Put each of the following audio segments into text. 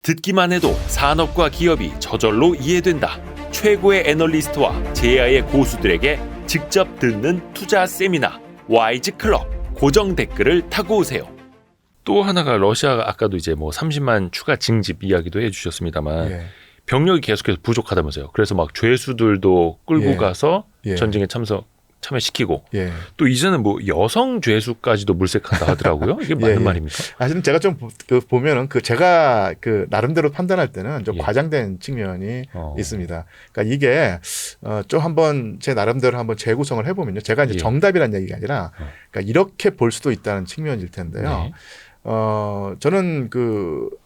듣기만 해도 산업과 기업이 저절로 이해된다. 최고의 애널리스트와 제야의 고수들에게 직접 듣는 투자 세미나 와이즈 클럽. 고정 댓글을 타고 오세요. 또 하나가 러시아가 아까도 이제 뭐 30만 추가 징집 이야기도 해주셨습니다만 예. 병력이 계속해서 부족하다면서요. 그래서 막 죄수들도 끌고 예. 가서 예. 전쟁에 참여시키고 예. 또 이제는 뭐 여성 죄수까지도 물색한다 하더라고요. 이게 맞는 예. 말입니까? 사실은 제가 좀 보면은 제가 나름대로 판단할 때는 좀 예. 과장된 측면이 있습니다. 그러니까 이게 좀 한번 제 나름대로 한번 재구성을 해보면요. 제가 이제 예. 정답이라는 얘기가 아니라 그러니까 이렇게 볼 수도 있다는 측면일 텐데요. 네. 저는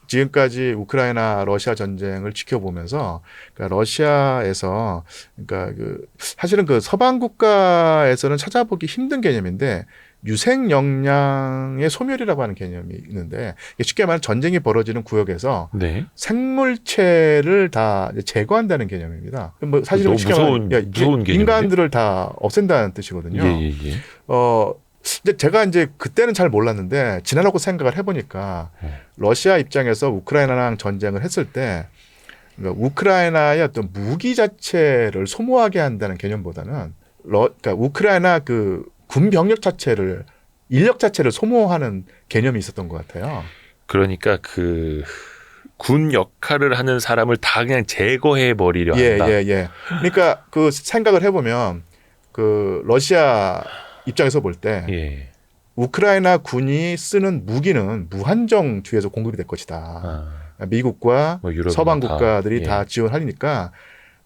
지금까지 우크라이나 러시아 전쟁을 지켜보면서 그러니까 러시아에서 그러니까 사실은 서방 국가에서는 찾아보기 힘든 개념인데 유색 역량의 소멸이라고 하는 개념이 있는데 쉽게 말하면 전쟁이 벌어지는 구역에서 네. 생물체를 다 제거한다는 개념입니다. 뭐 사실은 너무 쉽게 무서운 개념인데? 인간들을 다 없앤다는 뜻이거든요. 예. 근데 제가 이제 그때는 잘 몰랐는데 지나라고 생각을 해보니까 러시아 입장에서 우크라이나랑 전쟁을 했을 때 그러니까 우크라이나의 어떤 무기 자체를 소모하게 한다는 개념보다는 그러니까 우크라이나 군 병력 자체를 인력 자체를 소모하는 개념이 있었던 것 같아요. 그러니까 군 역할을 하는 사람을 다 그냥 제거해 버리려 한다. 예. 그러니까 생각을 해보면 러시아 입장에서 볼 때 예. 우크라이나 군이 쓰는 무기는 무한정 뒤에서 공급이 될 것이다. 미국과 뭐 유럽이나 서방 국가들이 예. 다 지원하니까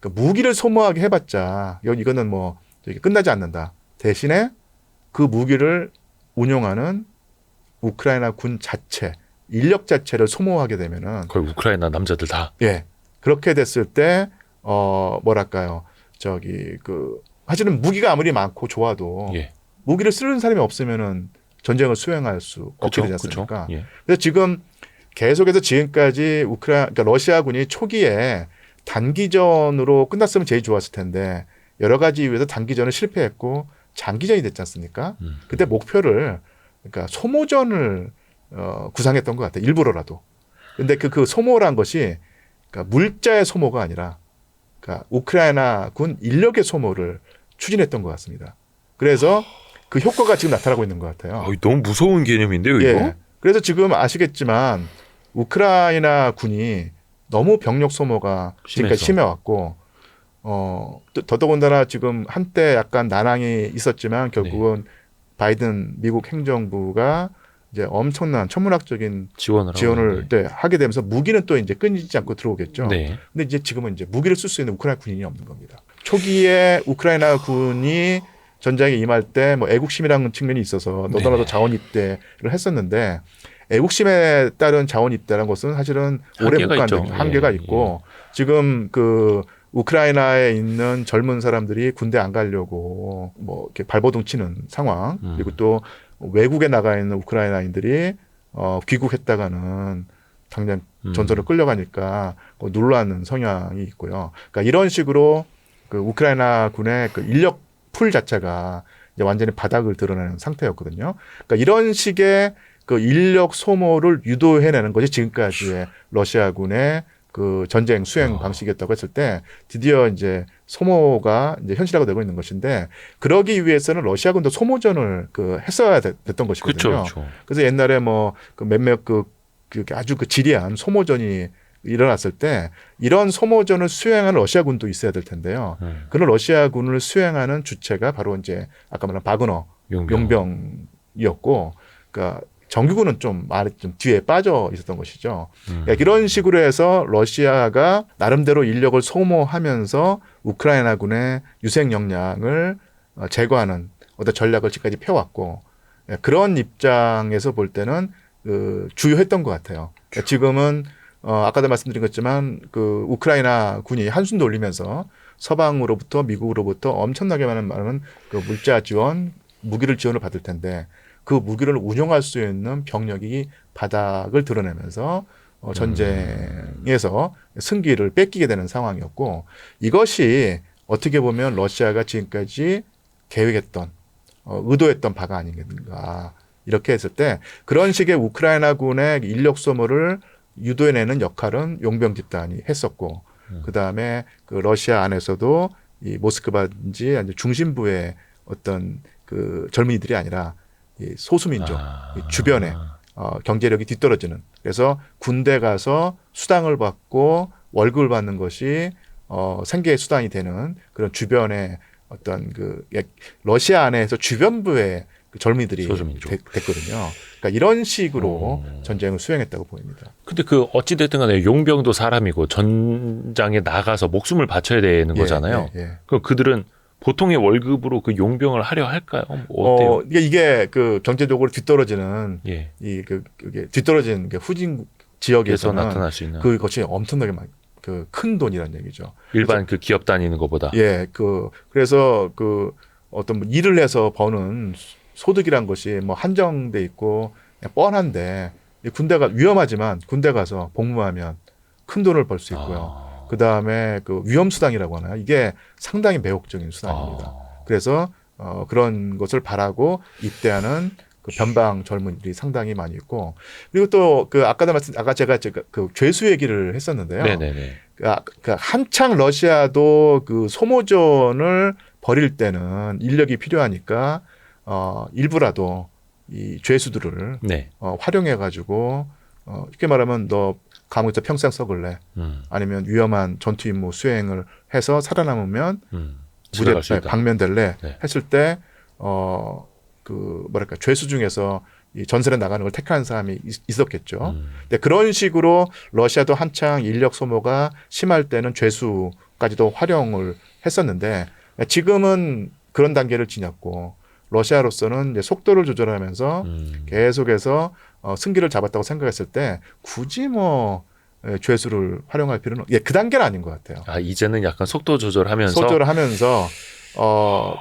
무기를 소모하게 해봤자 이거는 뭐 끝나지 않는다. 대신에 그 무기를 운용하는 우크라이나 군 자체, 인력 자체를 소모하게 되면은 거의 우크라이나 남자들 다. 예. 그렇게 됐을 때 뭐랄까요? 사실은 무기가 아무리 많고 좋아도 예. 무기를 쓰는 사람이 없으면은 전쟁을 수행할 수 없게 되지 않습니까? 예. 그래서 지금 계속해서 지금까지 그러니까 러시아군이 초기에 단기전으로 끝났으면 제일 좋았을 텐데 여러 가지 이유에서 단기전은 실패했고 장기전이 됐지 않습니까? 그때 목표를 그러니까 소모전을 구상했던 것 같아요. 일부러라도. 근데 그 소모란 것이 그러니까 물자의 소모가 아니라 그러니까 우크라이나 군 인력의 소모를 추진했던 것 같습니다. 그래서 그 효과가 지금 나타나고 있는 것 같아요. 너무 무서운 개념인데요, 이거? 예. 그래서 지금 아시겠지만 우크라이나 군이 너무 병력 소모가 지금까지 심해왔고 더더군다나 지금 한때 약간 난항이 있었지만 결국은 바이든 미국 행정부가 이제 엄청난 천문학적인 지원을 하게 되면서 무기는 또 이제 끊이지 않고 들어오겠죠. 네. 근데 이제 지금은 이제 무기를 쓸 수 있는 우크라이나 군인이 없는 겁니다. 초기에 우크라이나 군이 전쟁에 임할 때 뭐 애국심이라는 측면이 있어서 너도나도 자원 입대를 했었는데 애국심에 따른 자원 입대라는 것은 사실은 오래 못 가는 한계가 있고 지금 우크라이나에 있는 젊은 사람들이 군대 안 가려고 뭐 이렇게 발버둥 치는 상황 그리고 또 외국에 나가 있는 우크라이나인들이 귀국했다가는 당장 전선을 끌려가니까 놀라는 성향이 있고요. 그러니까 이런 식으로 우크라이나 군의 인력 풀 자체가 이제 완전히 바닥을 드러내는 상태였거든요. 그러니까 이런 식의 인력 소모를 유도해내는 것이 지금까지의 러시아군의 전쟁 수행 방식이었다고 했을 때 드디어 이제 소모가 이제 현실화가 되고 있는 것인데 그러기 위해서는 러시아군도 소모전을 했어야 됐던 것이거든요. 그쵸. 그래서 옛날에 뭐 몇몇 아주 지리한 소모전이 일어났을 때 이런 소모전을 수행하는 러시아군도 있어야 될 텐데요. 그런 러시아군을 수행하는 주체가 바로 이제 아까 말한 바그너 용병이었고, 그러니까 정규군은 좀 뒤에 빠져 있었던 것이죠. 이런 식으로 해서 러시아가 나름대로 인력을 소모하면서 우크라이나군의 유색 역량을 제거하는 어떤 전략을 지금까지 펴왔고 그런 입장에서 볼 때는 주요했던 것 같아요. 지금은 아까도 말씀드린 것지만 우크라이나 군이 한숨 돌리면서 서방으로부터 미국으로부터 엄청나게 많은 물자 지원, 무기를 지원을 받을 텐데 그 무기를 운용할 수 있는 병력이 바닥을 드러내면서 전쟁에서 승기를 뺏기게 되는 상황이었고 이것이 어떻게 보면 러시아가 지금까지 계획했던 의도했던 바가 아닌가 이렇게 했을 때 그런 식의 우크라이나군의 인력 소모를 유도해내는 역할은 용병 집단이 했었고 그다음에 그 러시아 안에서도 이 모스크바인지 아니면 중심부의 어떤 그 젊은이들이 아니라 이 소수민족 이 주변에 경제력이 뒤떨어지는 그래서 군대 가서 수당을 받고 월급을 받는 것이 생계의 수단이 되는 그런 주변의 어떤 그 러시아 안에서 주변부의 그 젊은이들이 됐거든요. 그러니까 이런 식으로 전쟁을 수행했다고 보입니다. 근데 그 어찌됐든 간에 용병도 사람이고 전장에 나가서 목숨을 바쳐야 되는 거잖아요. 그럼 그들은 보통의 월급으로 그 용병을 하려 할까요? 뭐 어때요? 이게 그 경제적으로 뒤떨어지는 그게 뒤떨어진 후진 지역에서는 나타날 수 있는 그것이 엄청나게 그 큰 돈이라는 얘기죠. 일반 그 기업 다니는 것보다. 그래서 그 어떤 일을 해서 버는 소득이란 것이 뭐 한정돼 있고 그냥 뻔한데 군대가 위험하지만 군대 가서 복무하면 큰 돈을 벌 수 있고요. 그 다음에 그 위험 수당이라고 하나요? 이게 상당히 매혹적인 수당입니다. 그래서 그런 것을 바라고 입대하는 그 변방 젊은이들이 상당히 많이 있고 그리고 또 그 아까 제가 그 죄수 얘기를 했었는데요. 네네네. 그 한창 러시아도 그 소모전을 벌일 때는 인력이 필요하니까 일부라도 이 죄수들을 활용해 가지고 쉽게 말하면 너 감옥에서 평생 썩을래 아니면 위험한 전투 임무 수행을 해서 살아남으면 무죄 방면될래 했을 때 그 뭐랄까 죄수 중에서 이 전선에 나가는 걸 택하는 사람이 있었겠죠. 근데 그런 식으로 러시아도 한창 인력 소모가 심할 때는 죄수까지도 활용을 했었는데 지금은 그런 단계를 지났고 러시아로서는 이제 속도를 조절하면서 계속해서 승기를 잡았다고 생각했을 때 굳이 뭐 죄수를 활용할 필요는 그 단계는 아닌 것 같아요. 이제는 약간 속도 조절하면서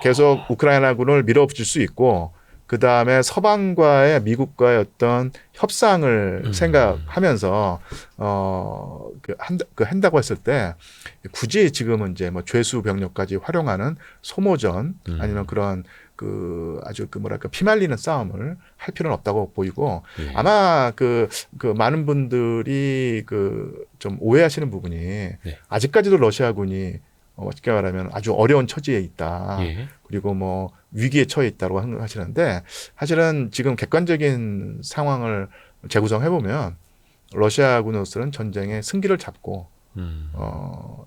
계속 우크라이나군을 밀어붙일 수 있고 그 다음에 서방과의 미국과의 어떤 협상을 생각하면서 한다고 했을 때 굳이 지금은 이제 뭐 죄수 병력까지 활용하는 소모전 아니면 그런 그 아주 그 뭐랄까 피말리는 싸움을 할 필요는 없다고 보이고 아마 그 많은 분들이 그 좀 오해하시는 부분이 아직까지도 러시아군이 쉽게 말하면 아주 어려운 처지에 있다. 그리고 뭐 위기에 처해 있다고 하시는데 사실은 지금 객관적인 상황을 재구성해 보면 러시아군으로서는 전쟁의 승기를 잡고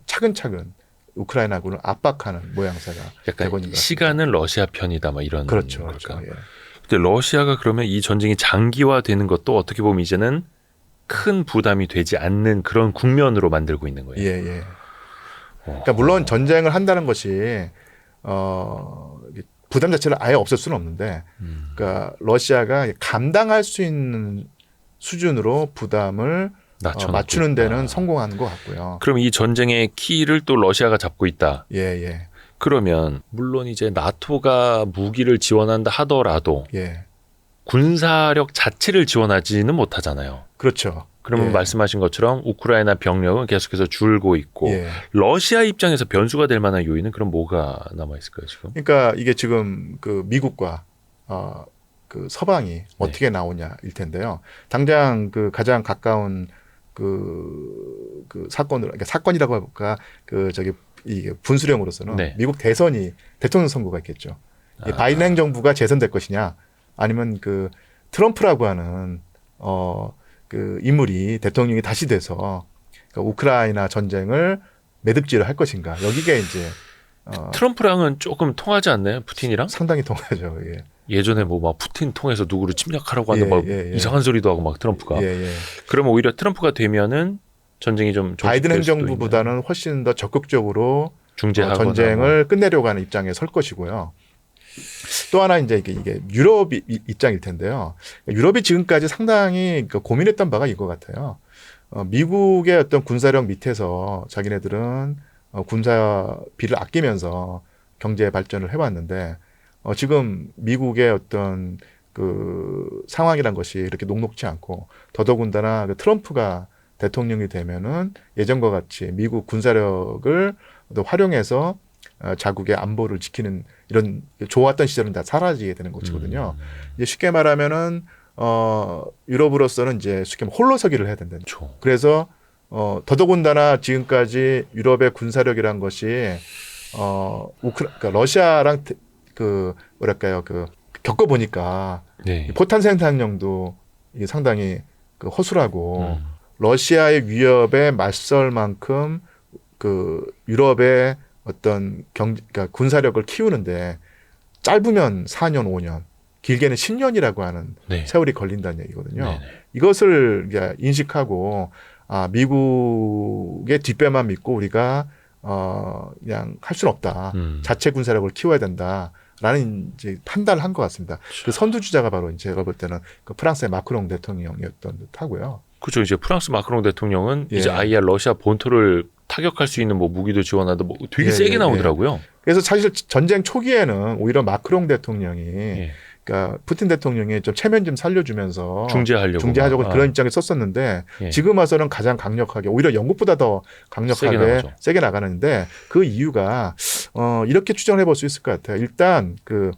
차근차근 우크라이나군을 압박하는 모양새가 되고 있는 것 같습니다. 시간은 러시아 편이다, 막 이런. 그렇죠. 근데 러시아가 그러면 이 전쟁이 장기화되는 것도 어떻게 보면 이제는 큰 부담이 되지 않는 그런 국면으로 만들고 있는 거예요. 그러니까 물론 전쟁을 한다는 것이 부담 자체를 아예 없앨 수는 없는데, 그러니까 러시아가 감당할 수 있는 수준으로 부담을 맞추는 데는 성공하는 것 같고요. 그럼 이 전쟁의 키를 또 러시아가 잡고 있다. 그러면 물론 이제 나토가 무기를 지원한다 하더라도 군사력 자체를 지원하지는 못하잖아요. 그렇죠. 그러면 말씀하신 것처럼 우크라이나 병력은 계속해서 줄고 있고 러시아 입장에서 변수가 될 만한 요인은 그럼 뭐가 남아 있을까요, 지금? 그러니까 이게 지금 그 미국과 그 서방이 어떻게 나오냐일 텐데요. 당장 그 가장 가까운 그 사건으로, 그러니까 사건이라고 해볼까, 이게 분수령으로서는 미국 대통령 선거가 있겠죠. 바이든 행정부가 재선될 것이냐, 아니면 그 트럼프라고 하는 그 인물이 대통령이 다시 돼서 그러니까 우크라이나 전쟁을 매듭질을 할 것인가. 여기가 이제 트럼프랑은 조금 통하지 않나요? 푸틴이랑? 상당히 통하죠. 예전에 뭐 막 푸틴 통해서 누구를 침략하라고 하는 막 이상한 소리도 하고 막 트럼프가. 그러면 오히려 트럼프가 되면은 전쟁이 좀 바이든 행정부보다는 훨씬 더 적극적으로 중재하거나 전쟁을 끝내려고 하는 입장에 설 것이고요. 또 하나 이제 이게 유럽 입장일 텐데요. 유럽이 지금까지 상당히 고민했던 바가 이거 같아요. 미국의 어떤 군사력 밑에서 자기네들은 군사비를 아끼면서 경제 발전을 해왔는데 지금 미국의 어떤 그 상황이란 것이 이렇게 녹록지 않고 더더군다나 트럼프가 대통령이 되면은 예전과 같이 미국 군사력을 활용해서 자국의 안보를 지키는 이런 좋았던 시절은 다 사라지게 되는 것이거든요. 이제 쉽게 말하면은 유럽으로서는 이제 쉽게 말하면 홀로서기를 해야 된다. 그렇죠. 그래서 더더군다나 지금까지 유럽의 군사력이란 것이 그러니까 러시아랑 그 뭐랄까요 그 겪어보니까 네. 포탄 생산량도 이게 상당히 그 허술하고 음. 러시아의 위협에 맞설 만큼 그 유럽의 어떤 그러니까 군사력을 키우는데 짧으면 4년, 5년, 길게는 10년이라고 하는 네. 세월이 걸린다는 얘기거든요. 네네. 이것을 이제 인식하고 미국의 뒷배만 믿고 우리가 그냥 할 수는 없다. 자체 군사력을 키워야 된다라는 이제 판단을 한 것 같습니다. 그 선두주자가 바로 제가 볼 때는 그 프랑스의 마크롱 대통령이었던 듯하고요. 그렇죠. 이제 프랑스 마크롱 대통령은 예. 이제 아예 러시아 본토를 타격할 수 있는 뭐 무기도 지원하다 뭐 되게 예, 세게 예, 나오더라고요. 그래서 사실 전쟁 초기에는 오히려 마크롱 대통령이 예. 그러니까 푸틴 대통령이 좀 체면 좀 살려주면서 중재하려고 그런 입장에 썼었는데 예. 지금 와서는 가장 강력하게 오히려 영국보다 더 강력하게 세게 나가는데 그 이유가 이렇게 추정을 해볼 수 있을 것 같아요. 일단 그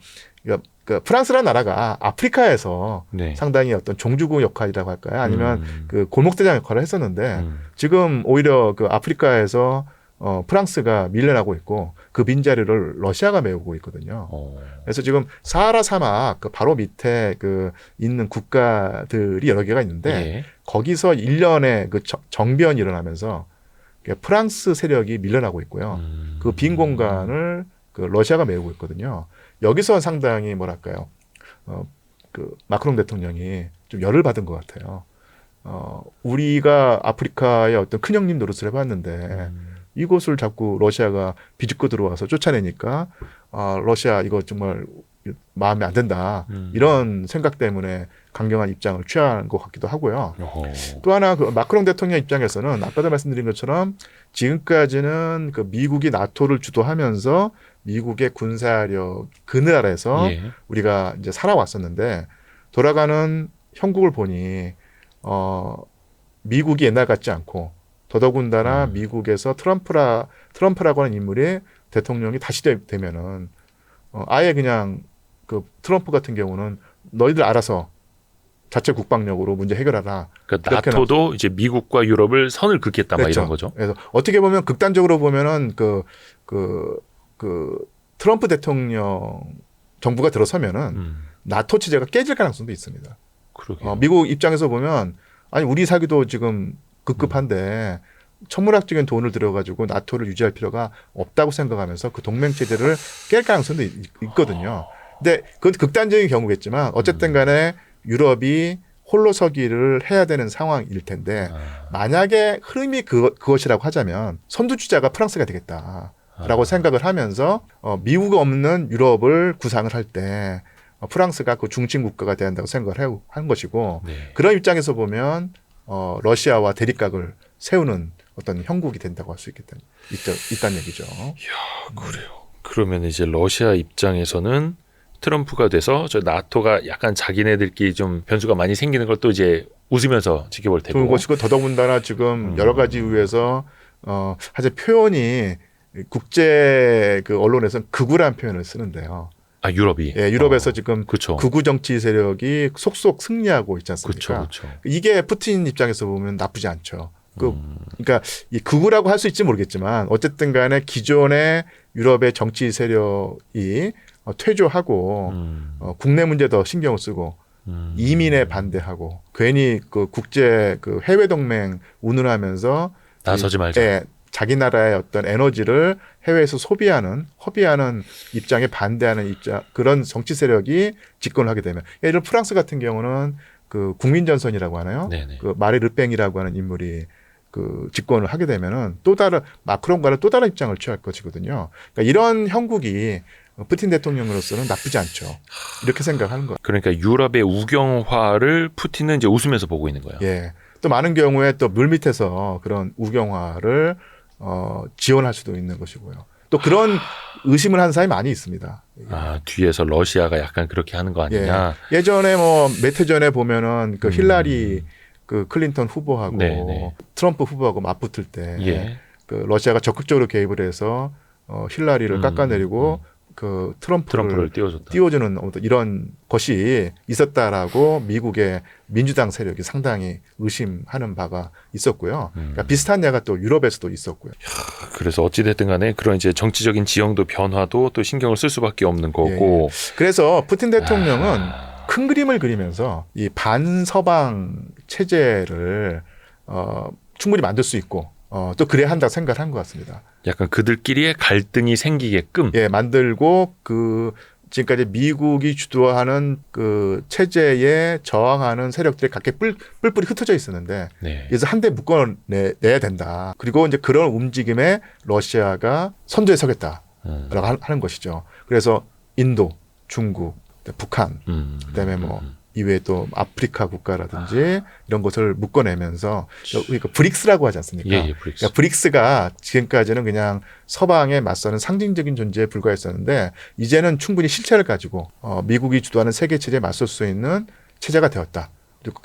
프랑스라는 나라가 아프리카에서 네. 상당히 어떤 종주국 역할이라고 할까요? 아니면 그 골목대장 역할을 했었는데 지금 오히려 그 아프리카에서 프랑스가 밀려나고 있고 그 빈자리를 러시아가 메우고 있거든요. 그래서 지금 사하라 사막 그 바로 밑에 그 있는 국가들이 여러 개가 있는데 예. 거기서 일련의 그 정변이 일어나면서 프랑스 세력이 밀려나고 있고요. 그 빈 공간을 그 러시아가 메우고 있거든요. 여기서 상당히 뭐랄까요, 그 마크롱 대통령이 좀 열을 받은 것 같아요. 우리가 아프리카의 어떤 큰형님 노릇을 해봤는데 이곳을 자꾸 러시아가 비집고 들어와서 쫓아내니까 러시아 이거 정말 마음에 안 든다. 이런 생각 때문에 강경한 입장을 취한 것 같기도 하고요. 또 하나 그 마크롱 대통령 입장에서는 아까도 말씀드린 것처럼 지금까지는 그 미국이 나토를 주도하면서 미국의 군사력 그늘 아래서 예. 우리가 이제 살아왔었는데 돌아가는 형국을 보니 미국이 옛날 같지 않고 더더군다나 미국에서 트럼프라고 하는 인물이 대통령이 다시 되면은 아예 그냥 그 트럼프 같은 경우는 너희들 알아서 자체 국방력으로 문제 해결하라. 그러니까 나토도 이제 미국과 유럽을 선을 긋겠다 막 이런 거죠. 그래서 어떻게 보면 극단적으로 보면은 그 트럼프 대통령 정부가 들어서면은 나토 체제가 깨질 가능성도 있습니다. 미국 입장에서 보면 아니 우리 사기도 지금 급급한데 천문학적인 돈을 들여가지고 나토를 유지할 필요가 없다고 생각하면서 그 동맹 체제를 깰 가능성도 있거든요. 근데 그건 극단적인 경우겠지만 어쨌든 간에 유럽이 홀로서기를 해야 되는 상황일 텐데 만약에 흐름이 그것이라고 하자면 선두주자가 프랑스가 되겠다라고 생각을 하면서 미국 없는 유럽을 구상을 할 때 프랑스가 그 중심 국가가 돼야 한다고 생각을 한 것이고 네. 그런 입장에서 보면 러시아와 대립각을 세우는 어떤 형국이 된다고 할 수 있다는 얘기죠. 이야, 그래요. 그러면 이제 러시아 입장에서는 트럼프가 돼서 저 나토가 약간 자기네들끼리 좀 변수가 많이 생기는 걸 또 이제 웃으면서 지켜볼 테고. 좋은 것이고 더더군다나 지금 여러 가지 이유에서 사실 표현이 국제 그 언론에서는 극우라는 표현을 쓰는데요. 유럽이. 예, 유럽에서 지금 그쵸. 극우 정치 세력이 속속 승리하고 있지 않습니까? 그렇죠. 이게 푸틴 입장에서 보면 나쁘지 않죠. 그러니까 이 극우라고 할 수 있지 모르겠지만 어쨌든 간에 기존의 유럽의 정치 세력이 퇴조하고 국내 문제 더 신경을 쓰고 이민에 반대하고 괜히 그 국제 그 해외 동맹 운운하면서 나서지 말자. 예, 자기 나라의 어떤 에너지를 해외에서 허비하는 입장에 반대하는 입장 그런 정치 세력이 집권을 하게 되면 예를 들어 프랑스 같은 경우는 그 국민전선이라고 하나요? 네네. 그 마리 르팽이라고 하는 인물이 그 집권을 하게 되면은 또 다른 마크롱과는 또 다른 입장을 취할 것이거든요. 그러니까 이런 형국이 푸틴 대통령으로서는 나쁘지 않죠. 이렇게 생각하는 거예요. 그러니까 유럽의 우경화를 푸틴은 이제 웃으면서 보고 있는 거예요. 예. 또 많은 경우에 또 물밑에서 그런 우경화를 지원할 수도 있는 것이고요. 또 그런 의심을 하는 사람이 많이 있습니다. 뒤에서 러시아가 약간 그렇게 하는 거 아니냐. 예. 예전에 뭐 몇 해 전에 보면은 그 힐라리 그 클린턴 후보하고 네네. 트럼프 후보하고 맞붙을 때 예. 그 러시아가 적극적으로 개입을 해서 힐라리를 깎아내리고 그 트럼프를 트럼프를 띄워줬다. 띄워주는 이런 것이 있었다라고 미국의 민주당 세력이 상당히 의심하는 바가 있었고요. 그러니까 비슷한 예가 또 유럽에서도 있었고요. 그래서 어찌됐든 간에 그런 이제 정치적인 지형도 변화도 또 신경을 쓸 수밖에 없는 거고. 그래서 푸틴 대통령은 큰 그림을 그리면서 이 반서방 체제를 충분히 만들 수 있고 또 그래야 한다고 생각을 한 것 같습니다. 약간 그들끼리의 갈등이 생기게끔. 예, 만들고 그 지금까지 미국이 주도하는 그 체제에 저항하는 세력들이 각기 뿔뿔이 흩어져 있었는데 네. 그래서 한데 묶어내야 된다. 그리고 이제 그런 움직임에 러시아가 선두에 서겠다라고 하는 것이죠. 그래서 인도, 중국, 북한, 그다음에 뭐 이외에 또 아프리카 국가라든지 이런 것을 묶어내면서 그러니까 브릭스라고 하지 않습니까? 예, 브릭스. 그러니까 브릭스가 지금까지는 그냥 서방에 맞서는 상징적인 존재에 불과했었는데 이제는 충분히 실체를 가지고 미국이 주도하는 세계 체제에 맞설 수 있는 체제가 되었다. 그리고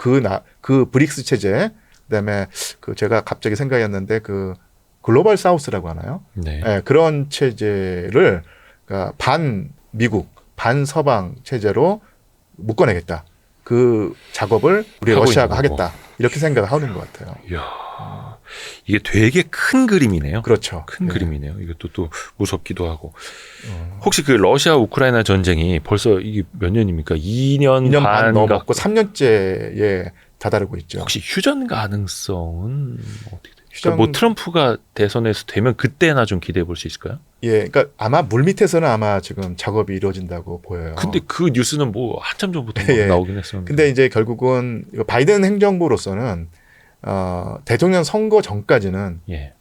그 브릭스 체제, 그다음에 그 제가 갑자기 생각이 났는데 그 글로벌 사우스라고 하나요? 네. 네, 그런 체제를 그러니까 반 미국, 반 서방 체제로 묶어내겠다. 그 작업을 우리 러시아가 하겠다. 이렇게 생각을 하는 것 같아요. 이야, 이게 되게 큰 그림이네요. 그렇죠. 큰 그림이네요. 이것도 또 무섭기도 하고. 혹시 그 러시아 우크라이나 전쟁이 벌써 이게 몇 년입니까? 2년 반 반 넘었고 3년째에 다다르고 있죠. 혹시 휴전 가능성은 어떻게 돼요? 휴전- 그러니까 뭐 트럼프가 대선에서 되면 그때나 좀 기대해 볼 수 있을까요? 예, 그러니까 아마 물 밑에서는 아마 지금 작업이 이루어진다고 보여요. 근데 그 뉴스는 뭐 한참 전부터 막 예. 나오긴 했었는데. 근데 이제 결국은 이거 바이든 행정부로서는 대통령 선거 전까지는 예.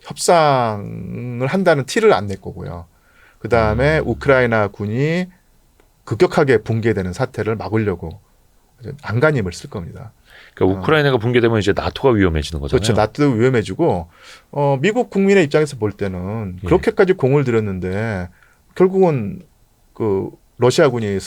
협상을 한다는 티를 안 낼 거고요. 그 다음에 우크라이나 군이 급격하게 붕괴되는 사태를 막으려고 안간힘을 쓸 겁니다. 그러니까 우크라이나가 붕괴되면 이제 나토가 위험해지는 거잖아요. 그렇죠. 나토도 위험해지고 미국 국민의 입장에서 볼 때는 예. 그렇게까지 공을 들였는데 결국은 그 러시아군이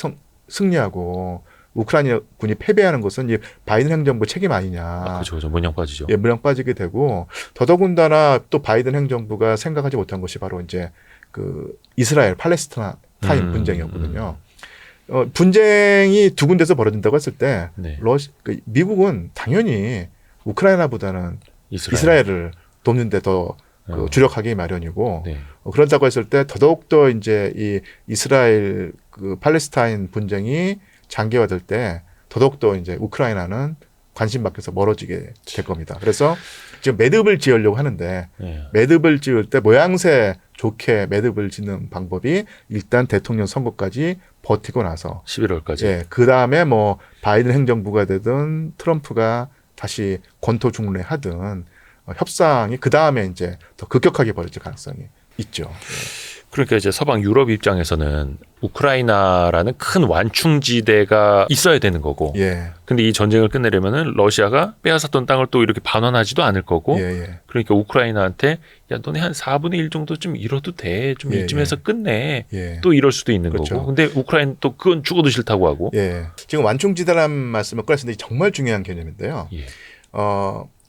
승리하고 우크라이나 군이 패배하는 것은 이 바이든 행정부 책임 아니냐. 그렇죠. 문양 빠지죠. 예, 물량 빠지게 되고 더더군다나 또 바이든 행정부가 생각하지 못한 것이 바로 이제 그 이스라엘 팔레스타인 분쟁이었거든요. 분쟁이 두 군데서 벌어진다고 했을 때 네. 미국은 당연히 우크라이나보다는 이스라엘을 돕는 데 더 주력하기 마련이고 네. 그런다고 했을 때 더더욱더 이제 이 이스라엘 그 팔레스타인 분쟁이 장기화될 때 더더욱더 이제 우크라이나는 관심 밖에서 멀어지게 될 겁니다. 그래서 지금 매듭을 지으려고 하는데 예. 매듭을 지을 때 모양새 좋게 매듭을 짓는 방법이 일단 대통령 선거까지 버티고 나서 11월까지. 예, 그 다음에 뭐 바이든 행정부가 되든 트럼프가 다시 권토 중례하든 협상이 그 다음에 이제 더 급격하게 벌어질 가능성이 있죠. 그러니까 이제 서방 유럽 입장에서는 우크라이나라는 큰 완충지대가 있어야 되는 거고. 예, 근데 이 전쟁을 끝내려면은 러시아가 빼앗았던 땅을 또 이렇게 반환하지도 않을 거고. 예, 예. 그러니까 우크라이나한테 야 너네 한 4분의 1 정도 좀 잃어도 돼. 좀 예, 이쯤에서 끝내. 예. 또 이럴 수도 있는 그렇죠. 거고. 근데 우크라이나 또 그건 죽어도 싫다고 하고. 예. 지금 완충지대라는 말씀을 꺼냈는데 정말 중요한 개념인데요. 예.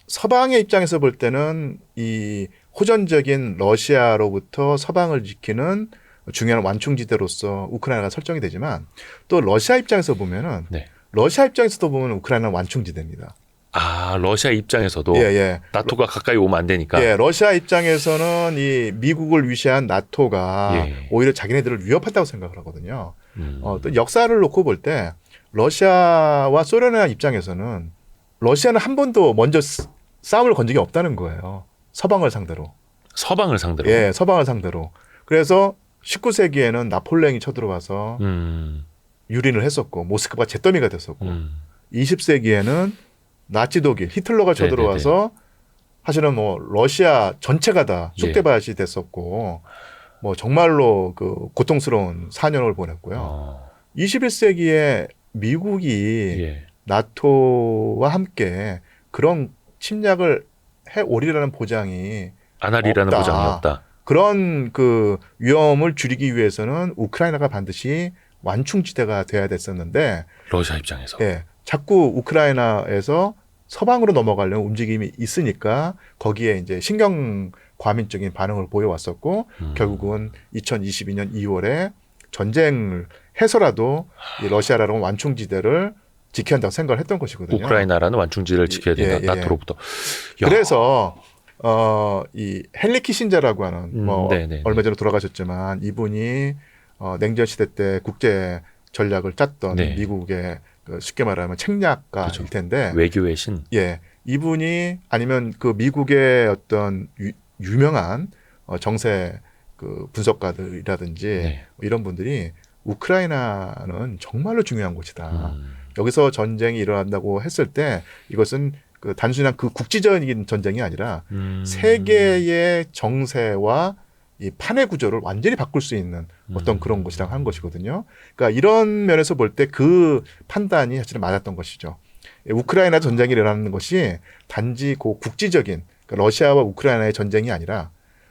서방의 입장에서 볼 때는 이 호전적인 러시아로부터 서방을 지키는 중요한 완충지대로서 우크라이나가 설정이 되지만 또 러시아 입장에서 보면은 네. 러시아 입장에서도 보면 우크라이나는 완충지대입니다. 아 러시아 입장에서도 예, 예. 나토가 가까이 오면 안 되니까. 예, 러시아 입장에서는 이 미국을 위시한 나토가 예. 오히려 자기네들을 위협한다고 생각을 하거든요. 또 역사를 놓고 볼 때 러시아와 소련의 입장에서는 러시아는 한 번도 먼저 싸움을 건 적이 없다는 거예요. 서방을 상대로. 서방을 상대로. 예, 서방을 상대로. 그래서 19세기에는 나폴레옹이 쳐들어와서 유린을 했었고 모스크바가 잿더미가 됐었고 20세기에는 나치 독일 히틀러가 쳐들어와서 사실은 뭐 러시아 전체가 다 쑥대밭이 됐었고 뭐 정말로 그 고통스러운 4년을 보냈고요. 21세기에 미국이 예. 나토와 함께 그런 침략을 해 오리라는 보장이 안 하리라는 없다. 보장이 없다. 그런 그 위험을 줄이기 위해서는 우크라이나가 반드시 완충지대가 돼야 됐었는데 러시아 입장에서. 예, 자꾸 우크라이나에서 서방으로 넘어가려는 움직임이 있으니까 거기에 이제 신경 과민적인 반응을 보여왔었고 결국은 2022년 2월에 전쟁을 해서라도 이 러시아라는 완충지대를 지켜야 한다고 생각을 했던 것이거든요. 우크라이나라는 완충지대를 지켜야 된다. 나토로부터. 야. 그래서 이 헨리 키신저라고 하는 뭐 네네네. 얼마 전에 돌아가셨지만 이분이 냉전 시대 때 국제 전략을 짰던 네. 미국의 그 쉽게 말하면 책략가일 그렇죠. 텐데 외교의 신. 예, 이분이 아니면 그 미국의 어떤 유명한 정세 그 분석가들이라든지 네. 이런 분들이 우크라이나는 정말로 중요한 곳이다. 음. 여기서 전쟁이 일어난다고 했을 때 이것은 그 단순한 그 국지적인 전쟁이 아니라 세계의 정세와 이 판의 구조를 완전히 바꿀 수 있는 어떤 그런 곳이라고 한 것이거든요. 그러니까 이런 면에서 볼 때 그 판단이 사실은 맞았던 것이죠. 우크라이나 전쟁이 일어나는 것이 단지 그 국지적인 그러니까 러시아와 우크라이나의 전쟁이 아니라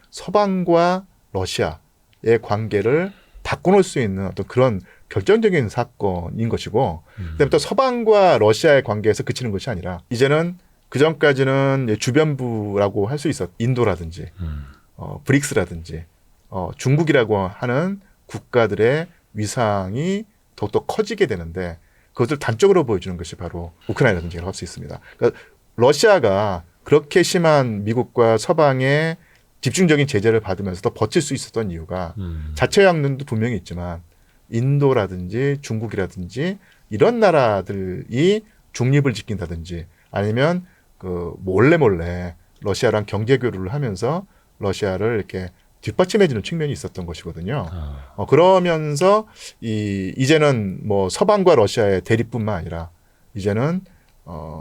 서방과 러시아의 관계를 바꿔놓을 수 있는 어떤 그런 결정적인 사건인 것이고 그다음에 또 서방과 러시아의 관계에서 그치는 것이 아니라 이제는 그전까지는 주변부라고 할 수 있었 인도라든지 브릭스라든지 중국이라고 하는 국가들의 위상이 더욱더 커지게 되는데 그것을 단적으로 보여주는 것이 바로 우크라이나 전쟁이라고 할 수 있습니다. 그러니까 러시아가 그렇게 심한 미국과 서방의 집중적인 제재를 받으면서도 버틸 수 있었던 이유가 자체 양면도 분명히 있지만 인도라든지 중국이라든지 이런 나라들이 중립을 지킨다든지 아니면 그 몰래 러시아랑 경제 교류를 하면서 러시아를 이렇게 뒷받침해주는 측면이 있었던 것이거든요. 그러면서 이제는 뭐 서방과 러시아의 대립뿐만 아니라 이제는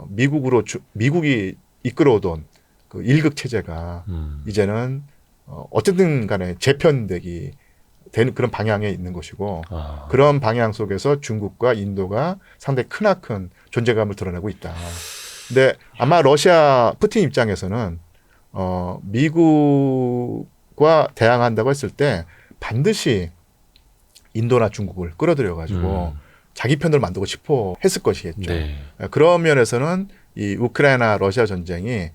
미국이 이끌어오던 그 일극 체제가 이제는 어쨌든 간에 재편되기 되는 그런 방향에 있는 것이고 그런 방향 속에서 중국과 인도가 상당히 크나큰 존재감을 드러내고 있다. 근데 아마 러시아 푸틴 입장에서는 미국과 대항한다고 했을 때 반드시 인도나 중국을 끌어들여 가지고 자기 편을 만들고 싶어 했을 것이겠죠. 네. 그런 면에서는 이 우크라이나 러시아 전쟁이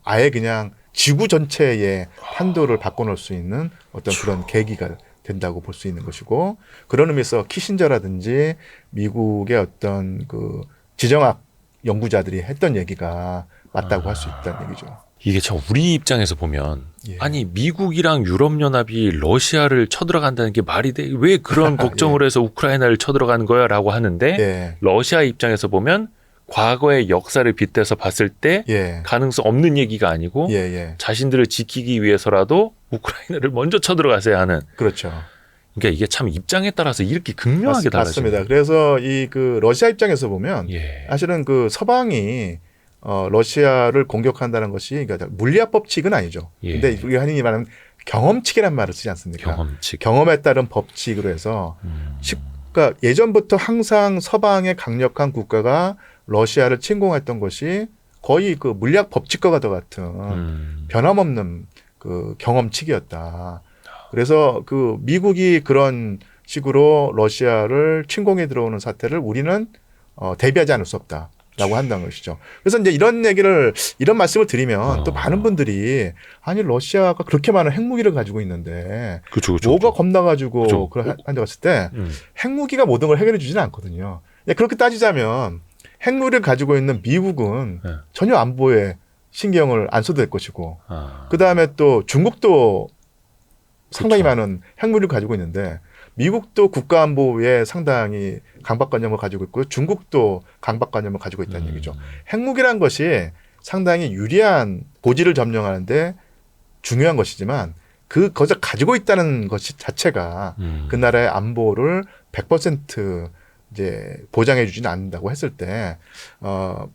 아예 그냥 지구 전체의 판도를 바꿔놓을 수 있는 어떤 그런 계기가 된다고 볼 수 있는 것이고 그런 의미에서 키신저라든지 미국의 어떤 그 지정학 연구자들이 했던 얘기가 맞다고 할 수 있다는 얘기죠. 이게 참 우리 입장에서 보면 예. 아니 미국이랑 유럽연합이 러시아를 쳐들어간다는 게 말이 돼? 왜 그런 걱정을 해서 우크라이나를 쳐들어가는 거야? 라고 하는데 예. 러시아 입장에서 보면 과거의 역사를 빗대서 봤을 때 예. 가능성 없는 얘기가 아니고 예. 자신들을 지키기 위해서라도 우크라이나를 먼저 쳐들어가세요 하는. 그렇죠. 그러니까 이게 참 입장에 따라서 이렇게 극명하게 달라집니다. 맞습니다. 그래서 이 그 러시아 입장에서 보면 예. 사실은 그 서방이 러시아를 공격한다는 것이 그러니까 물리학 법칙은 아니죠. 예. 근데 우리가 흔히 말하는 경험칙이란 말을 쓰지 않습니까? 경험칙. 경험에 따른 법칙으로 해서 그러니까 예전부터 항상 서방의 강력한 국가가 러시아를 침공했던 것이 거의 그 물리학 법칙과 같은 변함없는 그 경험칙이었다. 그래서 그 미국이 그런 식으로 러시아를 침공해 들어오는 사태를 우리는 대비하지 않을 수 없다라고 한다는 것이죠. 그래서 이제 이런 말씀을 드리면 또 많은 분들이 아니 러시아가 그렇게 많은 핵무기를 가지고 있는데 그쵸. 뭐가 겁나가지고 그쵸. 그런 한다고 했을 때 핵무기가 모든 걸 해결해 주지는 않거든요. 그렇게 따지자면 핵무기를 가지고 있는 미국은 네. 전혀 안보에 신경을 안 써도 될 것이고 그 그다음에 또 중국도 상당히 그쵸. 많은 핵무기를 가지고 있는데 미국도 국가안보에 상당히 강박관념을 가지고 있고요. 중국도 강박관념을 가지고 있다는 얘기죠. 핵무기란 것이 상당히 유리한 고지를 점령하는데 중요한 것이지만 그것을 가지고 있다는 것 자체가 그 나라의 안보를 100% 이제 보장해 주지는 않는다고 했을 때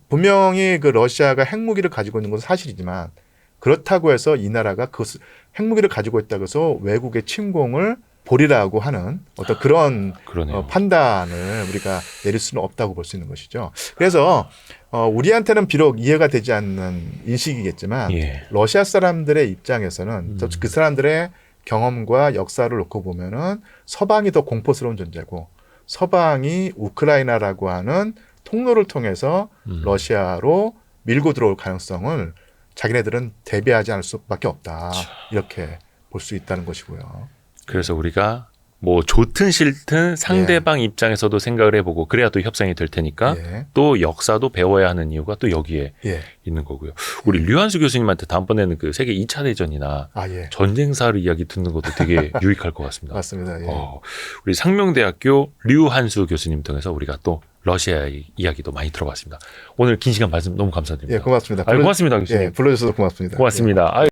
분명히 그 러시아가 핵무기를 가지고 있는 것은 사실이지만 그렇다고 해서 이 나라가 그 핵무기를 가지고 있다고 해서 외국의 침공을 보리라고 하는 어떤 그런 판단을 우리가 내릴 수는 없다고 볼 수 있는 것이죠. 그래서 우리한테는 비록 이해가 되지 않는 인식이겠지만 예. 러시아 사람들의 입장에서는 그 사람들의 경험과 역사를 놓고 보면은 서방이 더 공포스러운 존재고 서방이 우크라이나라고 하는 통로를 통해서 러시아로 밀고 들어올 가능성을 자기네들은 대비하지 않을 수밖에 없다. 이렇게 볼 수 있다는 것이고요. 그래서 우리가 뭐 좋든 싫든 상대방 입장에서도 생각을 해보고 그래야 또 협상이 될 테니까 예. 또 역사도 배워야 하는 이유가 또 여기에 예. 있는 거고요. 우리 류한수 교수님한테 다음번에는 그 세계 2차 대전이나 예. 전쟁사를 이야기 듣는 것도 되게 유익할 것 같습니다. 맞습니다. 예. 우리 상명대학교 류한수 교수님 통해서 우리가 또 러시아 이야기도 많이 들어봤습니다. 오늘 긴 시간 말씀 너무 감사드립니다. 예, 고맙습니다. 고맙습니다, 교수님. 예, 불러주셔서 고맙습니다. 고맙습니다. 예.